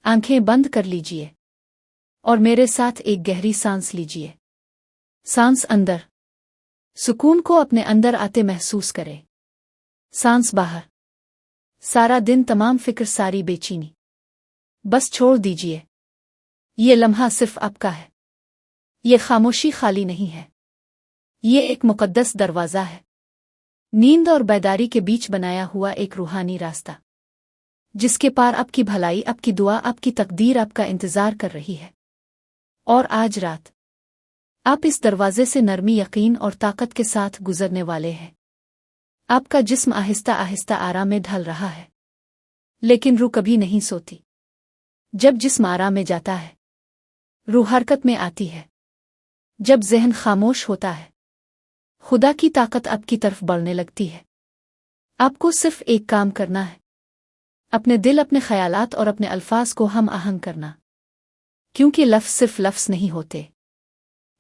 आंखें बंद कर लीजिए और मेरे साथ एक गहरी सांस लीजिए। सांस अंदर, सुकून को अपने अंदर आते महसूस करें। सांस बाहर, सारा दिन तमाम फिक्र, सारी बेचैनी बस छोड़ दीजिए। ये लम्हा सिर्फ आपका है। ये खामोशी खाली नहीं है, ये एक मुकद्दस दरवाज़ा है, नींद और बेदारी के बीच बनाया हुआ एक रूहानी रास्ता, जिसके पार आपकी भलाई, आपकी दुआ, आपकी तकदीर आपका इंतज़ार कर रही है। और आज रात आप इस दरवाजे से नरमी, यकीन और ताकत के साथ गुजरने वाले हैं। आपका जिस्म आहिस्ता आहिस्ता आराम में ढल रहा है, लेकिन रूह कभी नहीं सोती। जब जिस्म आराम में जाता है, रूह हरकत में आती है। जब ज़हन खामोश होता है, खुदा की ताकत आपकी तरफ बढ़ने लगती है। आपको सिर्फ एक काम करना है, अपने दिल, अपने ख्यालात और अपने अल्फाज को हम आहंग करना, क्योंकि लफ्ज़ सिर्फ लफ्ज़ नहीं होते,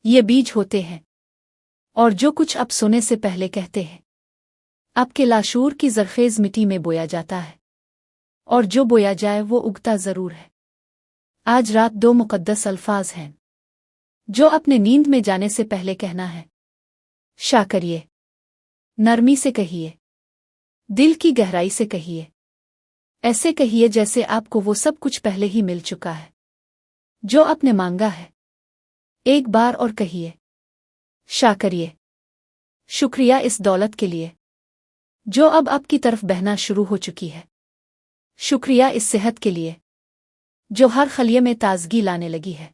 ये बीज होते हैं। और जो कुछ आप सोने से पहले कहते हैं, आपके लाशूर की ज़रखेज़ मिट्टी में बोया जाता है, और जो बोया जाए वो उगता ज़रूर है। आज रात दो मुकद्दस अल्फाज हैं जो अपने नींद में जाने से पहले कहना है। शा करिए, नरमी से कहिए, दिल की गहराई से कहिए। ऐसे कहिए जैसे आपको वो सब कुछ पहले ही मिल चुका है जो आपने मांगा है। एक बार और कहिए, शा करिए, शुक्रिया इस दौलत के लिए जो अब आपकी तरफ बहना शुरू हो चुकी है। शुक्रिया इस सेहत के लिए जो हर खलिये में ताजगी लाने लगी है।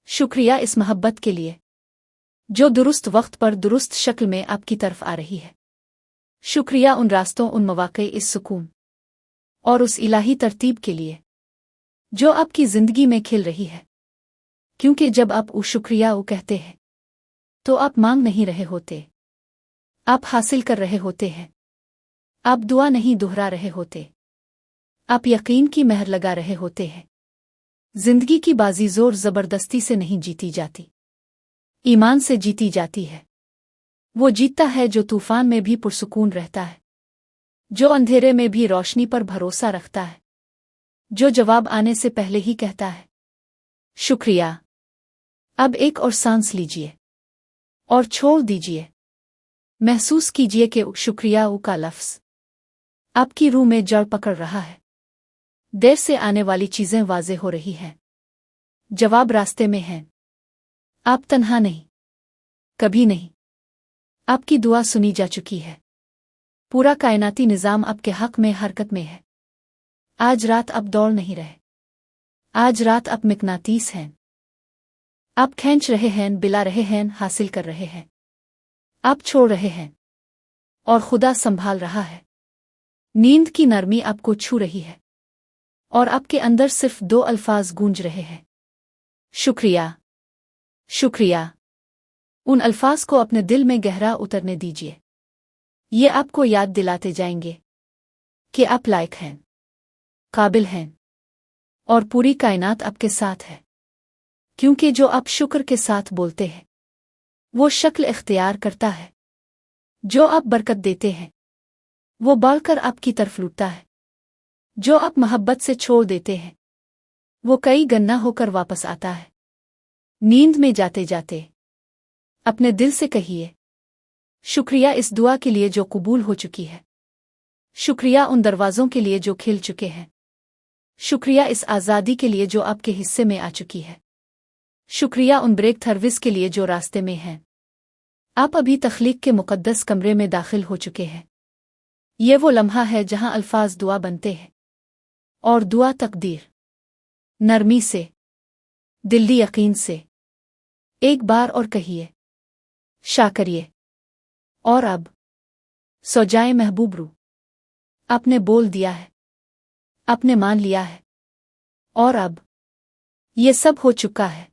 शुक्रिया इस मोहब्बत के लिए जो दुरुस्त वक्त पर दुरुस्त शक्ल में आपकी तरफ आ रही है। शुक्रिया उन रास्तों, उन मौक़े, इस सुकून और उस इलाही तरतीब के लिए जो आपकी ज़िंदगी में खिल रही है। क्योंकि जब आप शुक्रिया कहते हैं तो आप मांग नहीं रहे होते, आप हासिल कर रहे होते हैं। आप दुआ नहीं दोहरा रहे होते, आप यकीन की मेहर लगा रहे होते हैं। जिंदगी की बाजी जोर ज़बरदस्ती से नहीं जीती जाती, ईमान से जीती जाती है। वो जीतता है जो तूफान में भी पुरसुकून रहता है, जो अंधेरे में भी रोशनी पर भरोसा रखता है, जो जवाब आने से पहले ही कहता है शुक्रिया। अब एक और सांस लीजिए और छोड़ दीजिए। महसूस कीजिए कि शुक्रिया का लफ्ज़ आपकी रूह में जड़ पकड़ रहा है। देर से आने वाली चीज़ें वाज़े हो रही हैं, जवाब रास्ते में है। आप तन्हा नहीं, कभी नहीं। आपकी दुआ सुनी जा चुकी है। पूरा कायनाती निज़ाम आपके हक में हरकत में है। आज रात आप दौड़ नहीं रहे, आज रात आप मिकनातीस हैं। आप खींच रहे हैं, बिला रहे हैं, हासिल कर रहे हैं। आप छोड़ रहे हैं और खुदा संभाल रहा है। नींद की नरमी आपको छू रही है और आपके अंदर सिर्फ दो अल्फाज गूंज रहे हैं, शुक्रिया, शुक्रिया। उन अल्फाज को अपने दिल में गहरा उतरने दीजिए। ये आपको याद दिलाते जाएंगे कि आप लायक हैं, काबिल हैं और पूरी कायनात आपके साथ है। क्योंकि जो आप शुक्र के साथ बोलते हैं वो शक्ल इख्तियार करता है। जो आप बरकत देते हैं वो बढ़कर आपकी तरफ लुटता है। जो आप मोहब्बत से छोड़ देते हैं वो कई गन्ना होकर वापस आता है। नींद में जाते जाते अपने दिल से कहिए शुक्रिया इस दुआ के लिए जो कबूल हो चुकी है। शुक्रिया उन दरवाज़ों के लिए जो खिल चुके हैं। शुक्रिया इस आज़ादी के लिए जो आपके हिस्से में आ चुकी है। शुक्रिया उन ब्रेक थर्विस के लिए जो रास्ते में हैं। आप अभी तख्लीक के मुकद्दस कमरे में दाखिल हो चुके हैं। ये वो लम्हा है जहां अल्फाज दुआ बनते हैं और दुआ तकदीर। नरमी से, दिली यकीन से एक बार और कहिए, शा करिए। और अब सो जाए महबूब रूह। आपने बोल दिया है, आपने मान लिया है और अब ये सब हो चुका है।